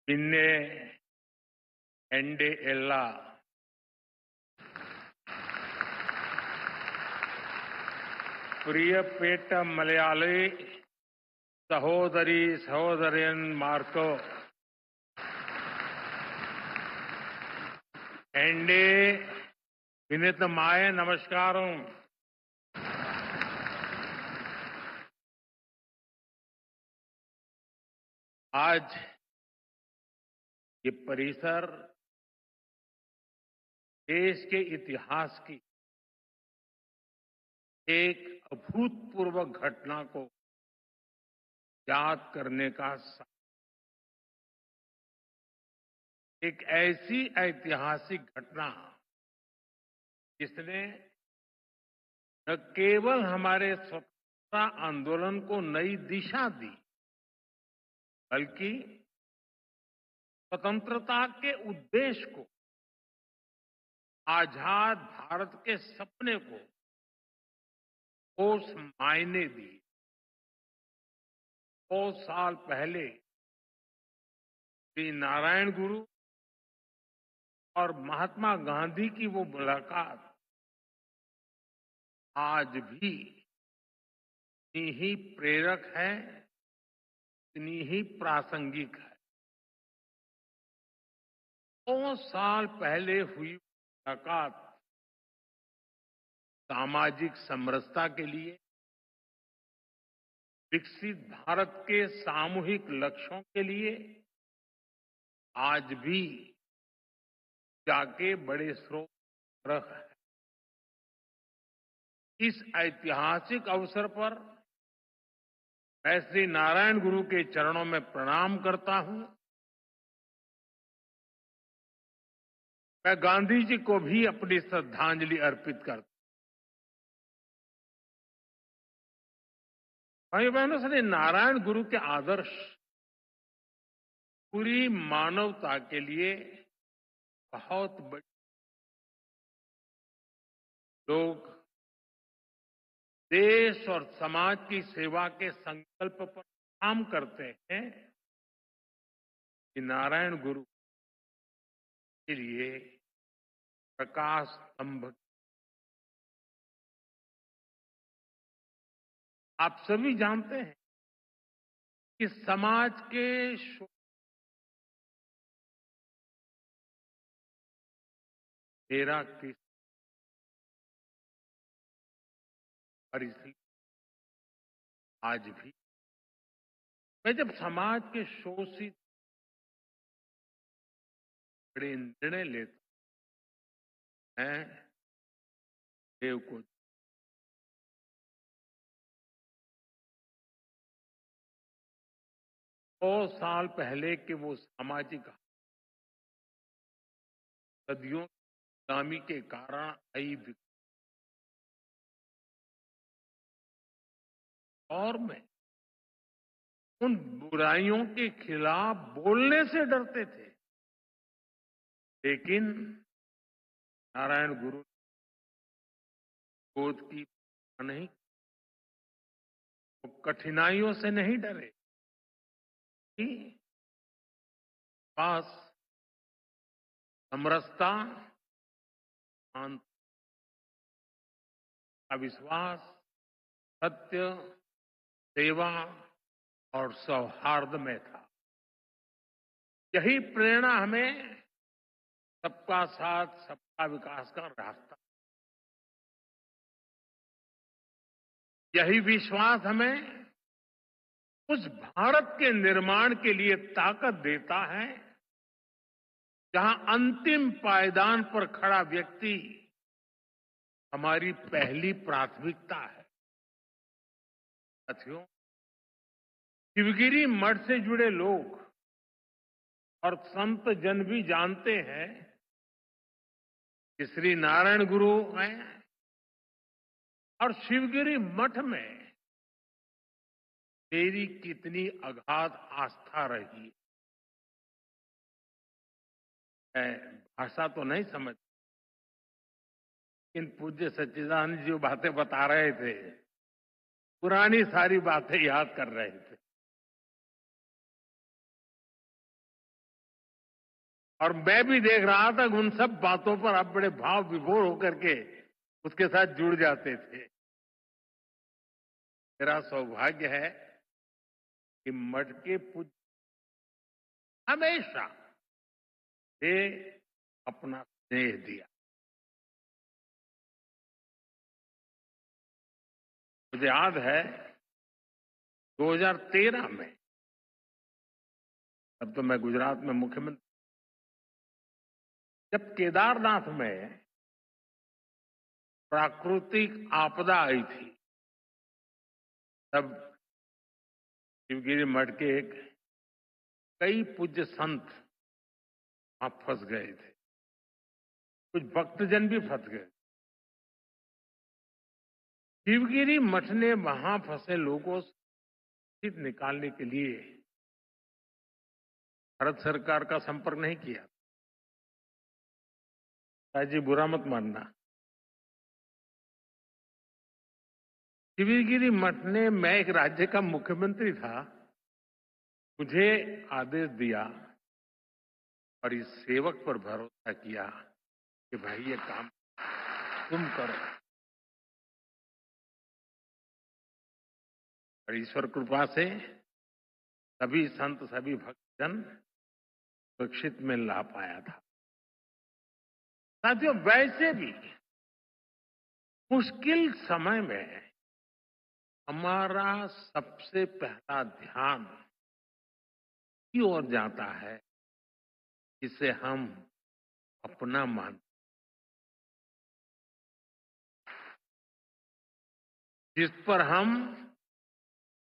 പിന്നെ എന്റെ എല്ലാ പ്രിയപ്പെട്ട മലയാളി സഹോദരി സഹോദരന്മാർക്ക് എന്റെ വിനീതമായ നമസ്കാരം. आज ये परिसर देश के इतिहास की एक अभूतपूर्व घटना को याद करने का एक ऐसी ऐतिहासिक घटना जिसने न केवल हमारे स्वतंत्रता आंदोलन को नई दिशा दी, बल्कि स्वतंत्रता के उद्देश्य को, आजाद भारत के सपने को ठोस मायने दी. 100 साल पहले श्री नारायण गुरु और महात्मा गांधी की वो मुलाकात आज भी इतनी ही प्रेरक है, इतनी ही प्रासंगिक है. 100 साल पहले हुई मुलाकात सामाजिक समरसता के लिए, विकसित भारत के सामूहिक लक्ष्यों के लिए आज भी जाके बड़े स्रोत रख है. इस ऐतिहासिक अवसर पर मैं श्री नारायण गुरु के चरणों में प्रणाम करता हूं. मैं गांधी जी को भी अपनी श्रद्धांजलि अर्पित करता हूं. भाई बहनों, श्री नारायण गुरु के आदर्श पूरी मानवता के लिए बहुत बड़ी. लोग देश और समाज की सेवा के संकल्प पर काम करते हैं कि नारायण गुरु के लिए प्रकाश स्तंभ. आप सभी जानते हैं कि समाज के तेरा किस और इसलिए आज भी मैं जब समाज के शोषित बड़े निर्णय लेता है, देव को 100 साल पहले के वो सामाजिक सदियों गुलामी के कारण आई और में उन बुराइयों के खिलाफ बोलने से डरते थे, लेकिन नारायण गुरु क्रोध की नहीं, वो कठिनाइयों से नहीं डरे. पास समरसता, शांति का विश्वास, सत्य, सेवा और सौहार्द में था. यही प्रेरणा हमें सबका साथ सबका विकास का रास्ता, यही विश्वास हमें उस भारत के निर्माण के लिए ताकत देता है जहां अंतिम पायदान पर खड़ा व्यक्ति हमारी पहली प्राथमिकता है. साथियों, शिवगिरी मठ से जुड़े लोग और संत जन भी जानते हैं कि श्री नारायण गुरु हैं और शिवगिरी मठ में तेरी कितनी अगाध आस्था रही. मैं भाषा तो नहीं समझ, इन पूज्य सच्चिदानंद जी जो बातें बता रहे थे, पुरानी सारी बातें याद कर रहे थे. और मैं भी देख रहा था कि उन सब बातों पर आप बड़े भाव विभोर होकर के उसके साथ जुड़ जाते थे। मेरा सौभाग्य है कि मठ के पूज्य हमेशा से अपना स्नेह दिया। मुझे याद है 2013 में, तब तो मैं गुजरात में मुख्यमंत्री, जब केदारनाथ में प्राकृतिक आपदा आई थी, तब शिवगिरी मठ के कई पूज्य संत वहां फंस गए थे, कुछ भक्तजन भी फंस गए। शिवगिरी मठ ने वहां फंसे लोगों से निकालने के लिए भारत सरकार का संपर्क नहीं किया। जी बुरा मत मानना, शिवगिरी मठ ने, मैं एक राज्य का मुख्यमंत्री था, मुझे आदेश दिया और इस सेवक पर भरोसा किया कि भाई ये काम तुम करो। और ईश्वर कृपा से सभी संत, सभी भक्तजन सुरक्षित में ला पाया था। साथियों, वैसे भी मुश्किल समय में हमारा सबसे पहला ध्यान की ओर जाता है जिसे हम अपना मानते, जिस पर हम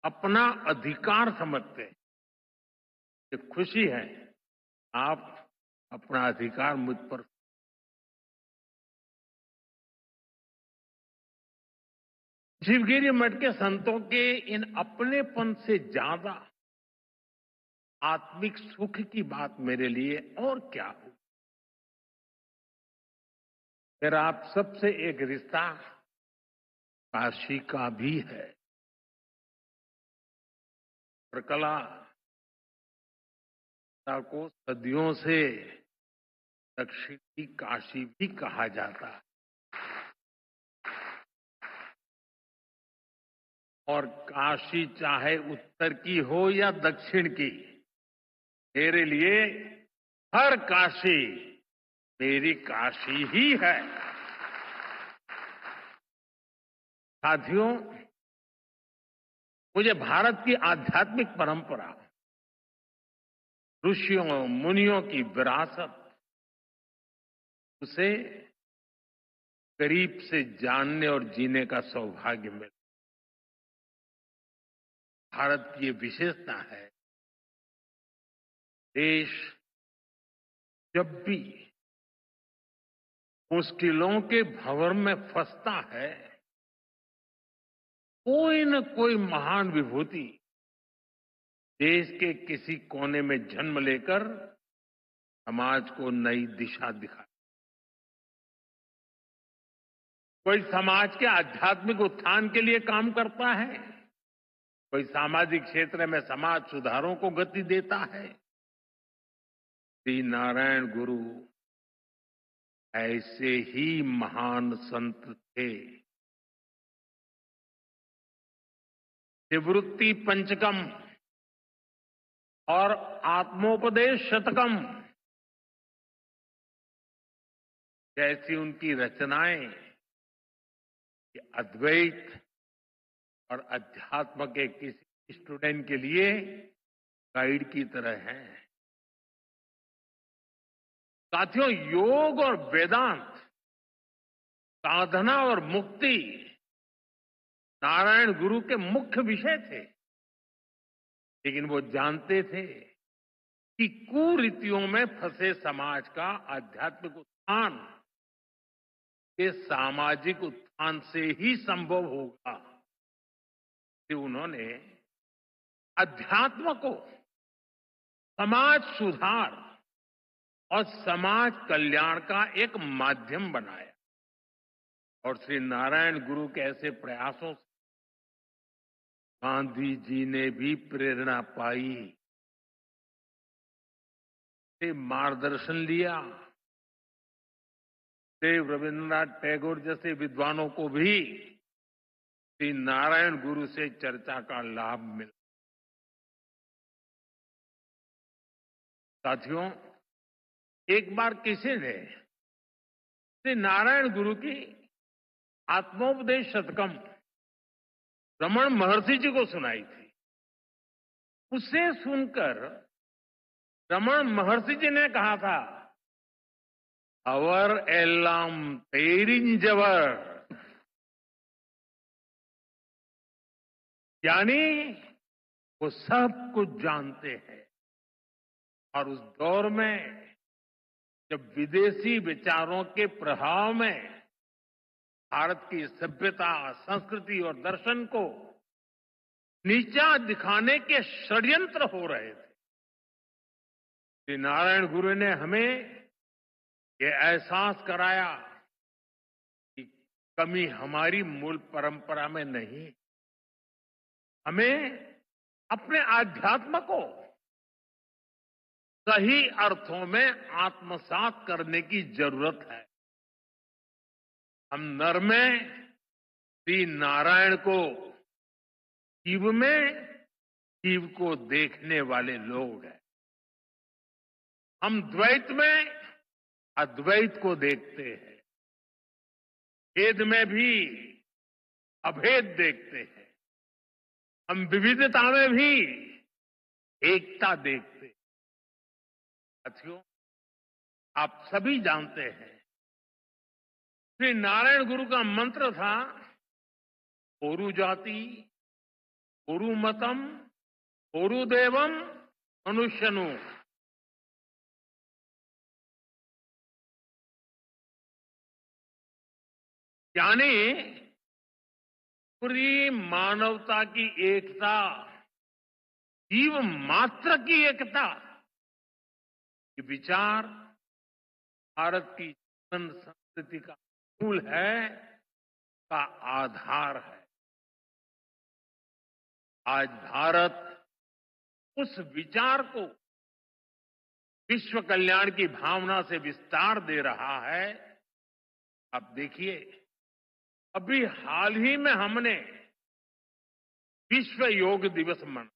अपना अधिकार समझते हैं। ये खुशी है आप अपना अधिकार मुझ पर। शिवगिरी मठ के संतों के इन अपनेपन से ज्यादा आत्मिक सुख की बात मेरे लिए और क्या हो। मेरा आप सबसे एक रिश्ता काशी का भी है। कला को सदियों से दक्षिण की काशी भी कहा जाता है, और काशी चाहे उत्तर की हो या दक्षिण की, मेरे लिए हर काशी मेरी काशी ही है। साथियों, मुझे भारत की आध्यात्मिक परंपरा, ऋषियों मुनियों की विरासत, उसे करीब से जानने और जीने का सौभाग्य मिला। भारत की ये विशेषता है, देश जब भी मुश्किलों के भंवर में फंसता है, कोई न कोई महान विभूति देश के किसी कोने में जन्म लेकर समाज को नई दिशा दिखाती। कोई समाज के आध्यात्मिक उत्थान के लिए काम करता है, कोई सामाजिक क्षेत्र में समाज सुधारों को गति देता है। श्री नारायण गुरु ऐसे ही महान संत थे। निवृत्ति पंचकम और आत्मोपदेश शतकम जैसी उनकी रचनाएं अद्वैत और अध्यात्म के किसी स्टूडेंट के लिए गाइड की तरह है। साथियों, योग और वेदांत, साधना और मुक्ति नारायण गुरु के मुख्य विषय थे, लेकिन वो जानते थे कि कुरीतियों में फंसे समाज का आध्यात्मिक उत्थान के सामाजिक उत्थान से ही संभव होगा। कि उन्होंने अध्यात्म को समाज सुधार और समाज कल्याण का एक माध्यम बनाया, और श्री नारायण गुरु के ऐसे प्रयासों से गांधी जी ने भी प्रेरणा पाई। से मार्गदर्शन लिया। देव रविन्द्रनाथ टैगोर जैसे विद्वानों को भी श्री नारायण गुरु से चर्चा का लाभ मिला। साथियों, एक बार किसी ने श्री नारायण गुरु की आत्मोपदेश शतकम रमण महर्षि जी को सुनाई थी। उसे सुनकर रमण महर्षि जी ने कहा था, अवर एल्लाम तेरिंजवर, यानी वो सब कुछ जानते हैं। और उस दौर में जब विदेशी विचारों के प्रभाव में भारत की सभ्यता, संस्कृति और दर्शन को नीचा दिखाने के षड्यंत्र हो रहे थे, श्री नारायण गुरु ने हमें ये एहसास कराया कि कमी हमारी मूल परंपरा में नहीं, हमें अपने आध्यात्म को सही अर्थों में आत्मसात करने की जरूरत है। हम नर में श्री नारायण को, शिव में शिव को देखने वाले लोग हैं। हम द्वैत में अद्वैत को देखते हैं, भेद में भी अभेद देखते हैं, हम विविधता में भी एकता देखते हैं। साथियों, आप सभी जानते हैं, श्री नारायण गुरु का मंत्र था, ओरु जाति, ओरु मतम, ओरु देवम, मनुष्यनु। यानी पूरी मानवता की एकता, जीव मात्र की एकता, ये विचार भारत की जीवन संस्कृति का मूल है, का आधार है। आज भारत उस विचार को विश्व कल्याण की भावना से विस्तार दे रहा है। अब देखिए, अभी हाल ही में हमने विश्व योग दिवस मनाया।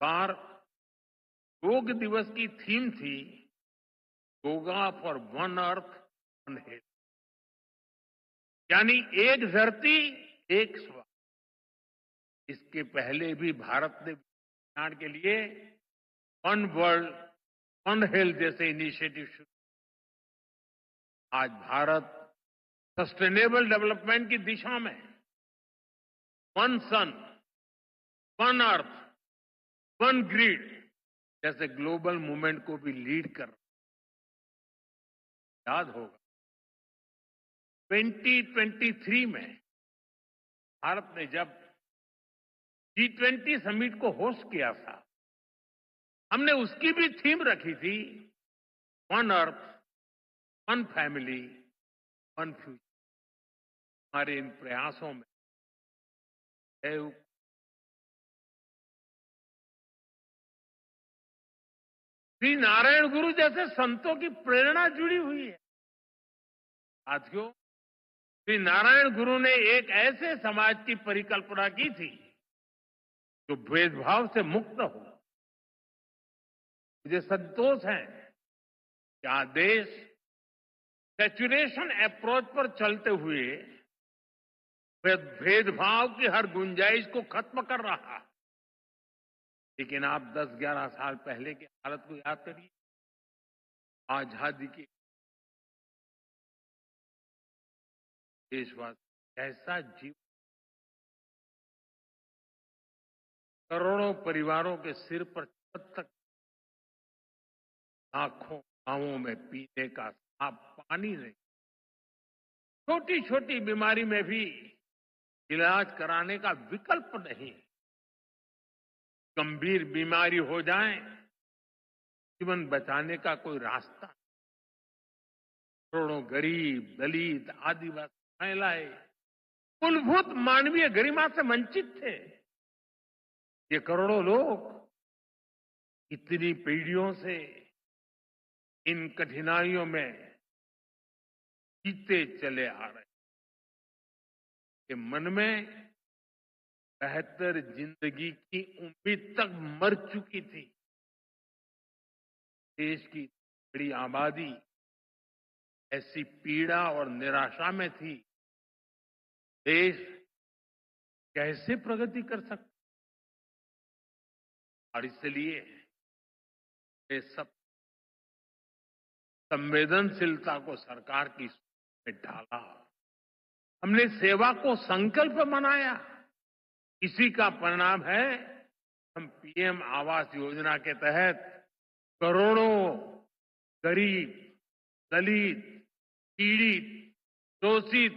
बार योग दिवस की थीम थी, yoga for one earth one health, यानी एक धरती एक स्वास्थ्य। इसके पहले भी भारत ने विज्ञान के लिए वन वर्ल्ड वन हेल्थ जैसे इनिशिएटिव शुरू। आज भारत सस्टेनेबल डेवलपमेंट की दिशा में वन सन, वन अर्थ, वन ग्रिड जैसे ग्लोबल मूवमेंट को भी लीड कर रहा है। याद होगा 2023 में भारत ने जब G20 समिट को होस्ट किया था, हमने उसकी भी थीम रखी थी, one earth, one family, one future. हमारे इन प्रयासों में श्री नारायण गुरु जैसे संतों की प्रेरणा जुड़ी हुई है। साथियों, श्री नारायण गुरु ने एक ऐसे समाज की परिकल्पना की थी जो भेदभाव से मुक्त हो। मुझे संतोष है कि आज देश सेचुरेशन अप्रोच पर चलते हुए भेदभाव की हर गुंजाइश को खत्म कर रहा है। लेकिन आप 10-11 साल पहले की हालत को याद करिए। आजादी की देशवासी ऐसा जीवन, करोड़ों परिवारों के सिर पर छत तक, लाखों गांवों में पीने का साफ पानी नहीं, छोटी छोटी बीमारी में भी इलाज कराने का विकल्प नहीं, गंभीर बीमारी हो जाए जीवन बचाने का कोई रास्ता नहीं। करोड़ों गरीब, दलित, आदिवासी महिलाएं मूलभूत मानवीय गरिमा से वंचित थे। ये करोड़ों लोग इतनी पीढ़ियों से इन कठिनाइयों में जीते चले आ रहे कि मन में बेहतर जिंदगी की उम्मीद तक मर चुकी थी। देश की बड़ी आबादी ऐसी पीड़ा और निराशा में थी। देश कैसे प्रगति कर सकता, और इसलिए ये सब संवेदनशीलता को सरकार की सोच में डाला। हमने सेवा को संकल्प बनाया। इसी का परिणाम है हम पीएम आवास योजना के तहत करोड़ों गरीब, दलित, पीड़ित, शोषित,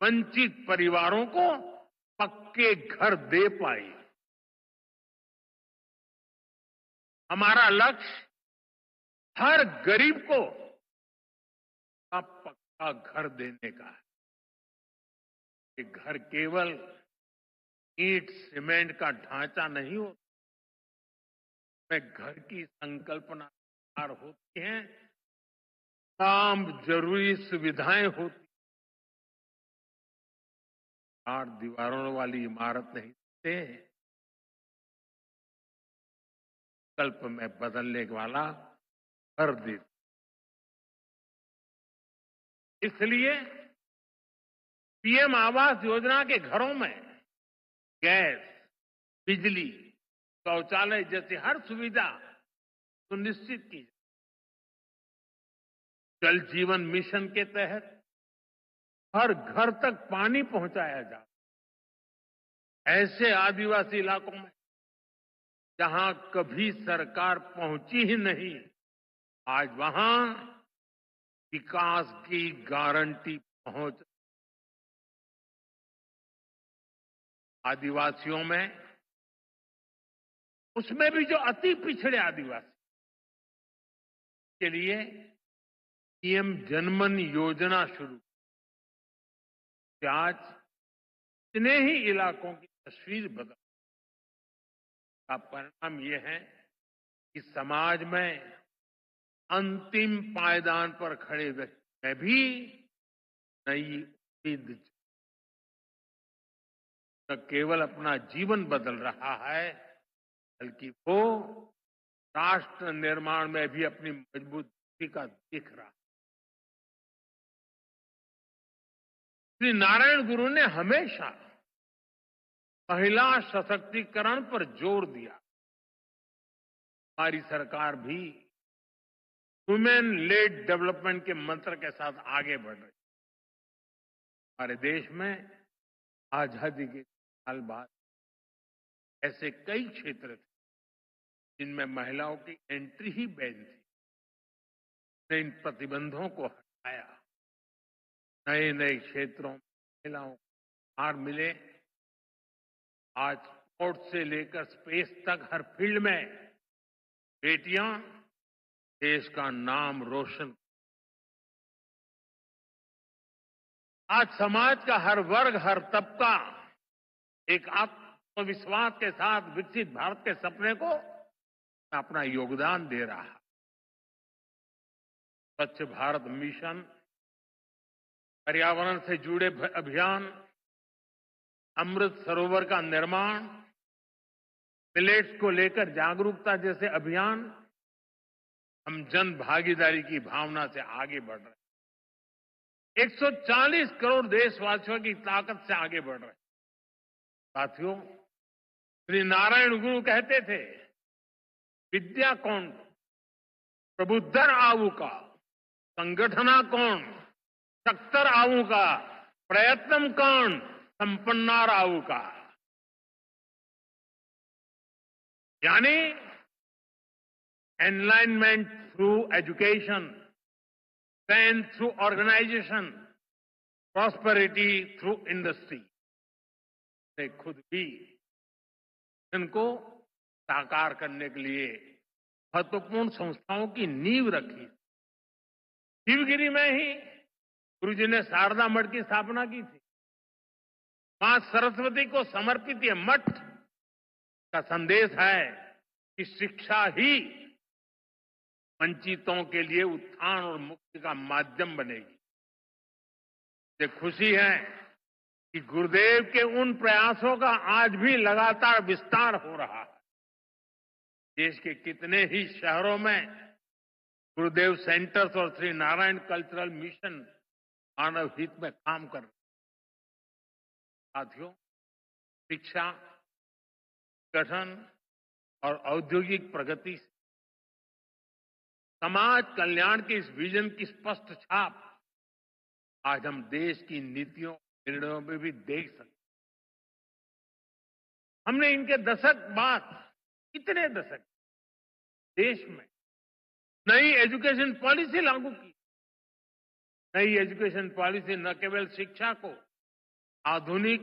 वंचित परिवारों को पक्के घर दे पाए। हमारा लक्ष्य हर गरीब को पक्का घर देने का है। ये घर केवल ईंट सीमेंट का ढांचा नहीं होता, में घर की संकल्पना होती है, तमाम जरूरी सुविधाएं होती। 8 दीवारों वाली इमारत नहीं देते, कल्प में बदलने वाला घर देते। इसलिए पीएम आवास योजना के घरों में गैस, बिजली, शौचालय जैसी हर सुविधा सुनिश्चित की। जल जीवन मिशन के तहत हर घर तक पानी पहुंचाया जाए। ऐसे आदिवासी इलाकों में जहां कभी सरकार पहुंची ही नहीं, आज वहां विकास की गारंटी पहुंच। आदिवासियों में, उसमें भी जो अति पिछड़े आदिवासी के लिए पीएम जनमन योजना शुरू। आज इतने ही इलाकों की तस्वीर बदल का परिणाम यह है कि समाज में अंतिम पायदान पर खड़े व्यक्ति में भी नई उम्मीद न केवल अपना जीवन बदल रहा है, बल्कि वो राष्ट्र निर्माण में भी अपनी मजबूती का दिख रहा है। श्री नारायण गुरु ने हमेशा महिला सशक्तिकरण पर जोर दिया। हमारी सरकार भी वुमेन लेड डेवलपमेंट के मंत्र के साथ आगे बढ़ रही है। हमारे देश में आजादी के साल बाद ऐसे कई क्षेत्र थे जिनमें महिलाओं की एंट्री ही बैन थी। इन प्रतिबंधों को हटाया, नए नए क्षेत्रों में महिलाओं को हार मिले। आज स्पोर्ट्स से लेकर स्पेस तक हर फील्ड में बेटियां देश का नाम रोशन। आज समाज का हर वर्ग, हर तबका एक आत्मविश्वास के साथ विकसित भारत के सपने को अपना योगदान दे रहा है। स्वच्छ भारत मिशन, पर्यावरण से जुड़े अभियान, अमृत सरोवर का निर्माण, मिलेट्स को लेकर जागरूकता जैसे अभियान, हम जन भागीदारी की भावना से आगे बढ़ रहे हैं। 140 करोड़ देशवासियों की ताकत से आगे बढ़ रहे हैं। साथियों, श्री नारायण गुरु कहते थे, विद्या कौन प्रबुद्धर आऊ का, संगठना कौन सक्तर आऊ का, प्रयत्नम कौन संपन्नार आऊ का। यानी alignment through education, strength through organisation, prosperity through industry. ने खुद भी इनको साकार करने के लिए महत्वपूर्ण संस्थाओं की नींव रखी। शिवगिरी में ही गुरुजी ने शारदा मठ की स्थापना की थी। मां सरस्वती को समर्पित ये मठ का संदेश है कि शिक्षा ही वंचितों के लिए उत्थान और मुक्ति का माध्यम बनेगी। मुझे खुशी है कि गुरुदेव के उन प्रयासों का आज भी लगातार विस्तार हो रहा है। देश के कितने ही शहरों में गुरुदेव सेंटर्स और श्री नारायण कल्चरल मिशन मानव हित में काम कर रहे हैं। साथियों, शिक्षा, गठन और औद्योगिक प्रगति से समाज कल्याण के इस विजन की स्पष्ट छाप आज हम देश की नीतियों निर्णयों में भी देख सकते हैं। हमने इनके दशक बाद, कितने दशक देश में नई एजुकेशन पॉलिसी लागू की। नई एजुकेशन पॉलिसी न केवल शिक्षा को आधुनिक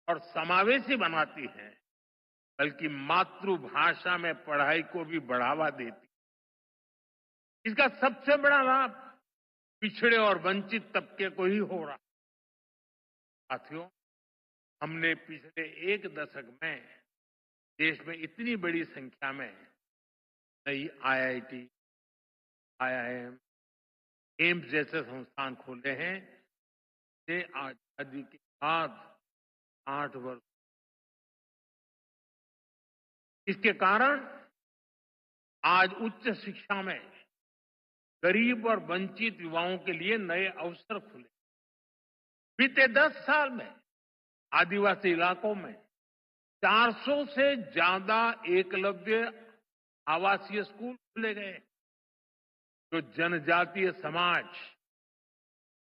और समावेशी बनाती है, बल्कि मातृभाषा में पढ़ाई को भी बढ़ावा देती है। इसका सबसे बड़ा लाभ पिछड़े और वंचित तबके को ही हो रहा। साथियों, हमने पिछले एक दशक में देश में इतनी बड़ी संख्या में नई आईआईटी, आईआईएम, एम्स जैसे संस्थान खोले हैं। ये आजादी के बाद 8 वर्ष। इसके कारण आज उच्च शिक्षा में गरीब और वंचित युवाओं के लिए नए अवसर खुले। बीते 10 साल में आदिवासी इलाकों में 400 से ज्यादा एकलव्य आवासीय स्कूल खुले गए, जो जनजातीय समाज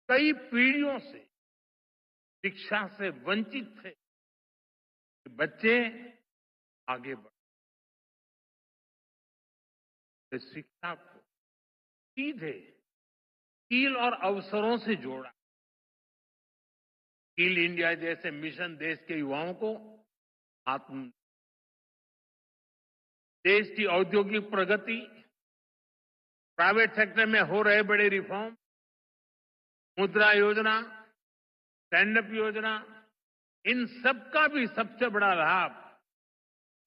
कई पीढ़ियों से शिक्षा से वंचित थे। बच्चे आगे बढ़े, शिक्षा को सीधे स्किल और अवसरों से जोड़ा। स्किल इंडिया जैसे मिशन देश के युवाओं को देश की औद्योगिक प्रगति, प्राइवेट सेक्टर में हो रहे बड़े रिफॉर्म, मुद्रा योजना, स्टैंड अप योजना, इन सबका भी सबसे बड़ा लाभ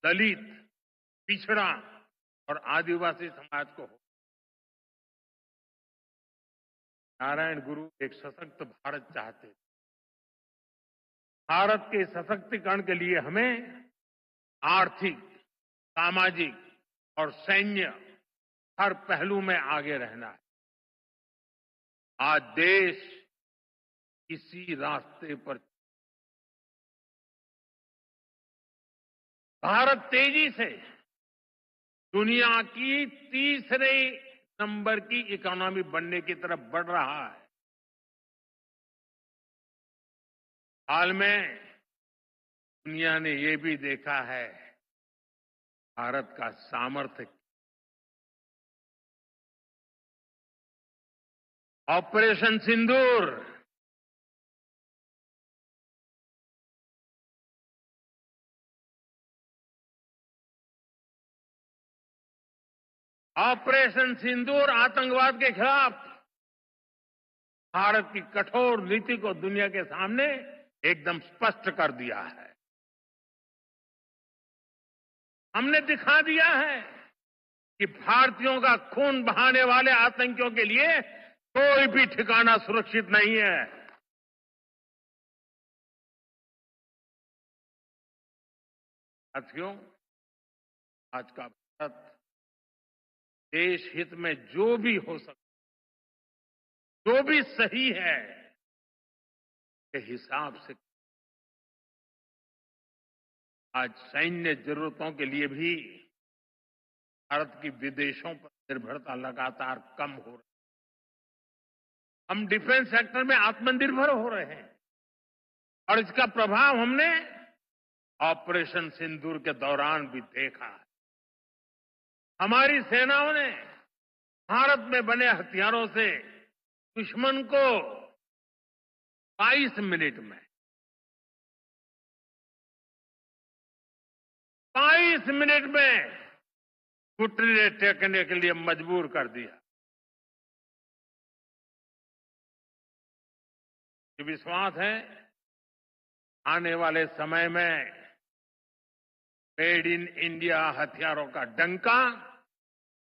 दलित, पिछड़ा और आदिवासी समाज को हो। नारायण गुरु एक सशक्त भारत चाहते थे। भारत के सशक्तिकरण के लिए हमें आर्थिक, सामाजिक और सैन्य हर पहलू में आगे रहना है। आज देश इसी रास्ते पर। भारत तेजी से दुनिया की तीसरे नंबर की इकोनॉमी बनने की तरफ बढ़ रहा है। हाल में दुनिया ने ये भी देखा है भारत का सामर्थ्य। ऑपरेशन सिंदूर, ऑपरेशन सिंदूर आतंकवाद के खिलाफ भारत की कठोर नीति को दुनिया के सामने एकदम स्पष्ट कर दिया है। हमने दिखा दिया है कि भारतीयों का खून बहाने वाले आतंकियों के लिए कोई भी ठिकाना सुरक्षित नहीं है। साथियों, आज का भारत देश हित में जो भी हो सकता, जो भी सही है, के हिसाब से आज सैन्य जरूरतों के लिए भी भारत की विदेशों पर निर्भरता लगातार कम हो रही है। हम डिफेंस सेक्टर में आत्मनिर्भर हो रहे हैं और इसका प्रभाव हमने ऑपरेशन सिंदूर के दौरान भी देखा है। हमारी सेनाओं ने भारत में बने हथियारों से दुश्मन को 22 मिनट में 22 मिनट में घुटने टेकने के लिए मजबूर कर दिया। ये विश्वास है आने वाले समय में मेड इन इंडिया हथियारों का डंका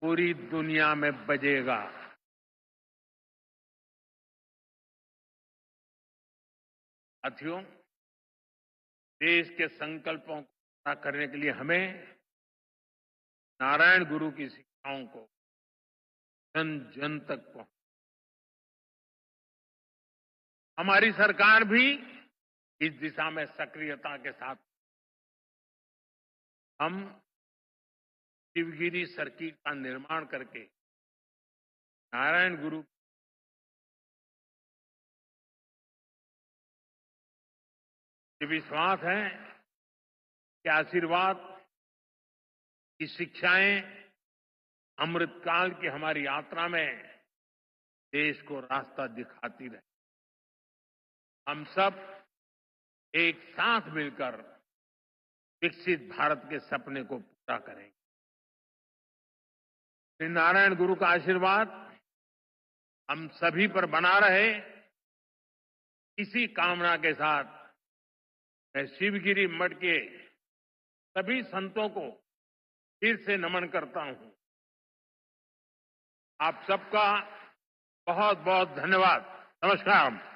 पूरी दुनिया में बजेगा। साथियों, देश के संकल्पों को पूरा करने के लिए हमें नारायण गुरु की शिक्षाओं को जन जन तक पहुंच। हमारी सरकार भी इस दिशा में सक्रियता के साथ। हम शिवगिरी सर्किट का निर्माण करके नारायण गुरु ये विश्वास है कि आशीर्वाद की शिक्षाएं अमृतकाल की हमारी यात्रा में देश को रास्ता दिखाती रहे। हम सब एक साथ मिलकर विकसित भारत के सपने को पूरा करेंगे। श्री नारायण गुरु का आशीर्वाद हम सभी पर बना रहे, इसी कामना के साथ मैं शिवगिरी मठ के सभी संतों को फिर से नमन करता हूं। आप सबका बहुत बहुत धन्यवाद। नमस्कार।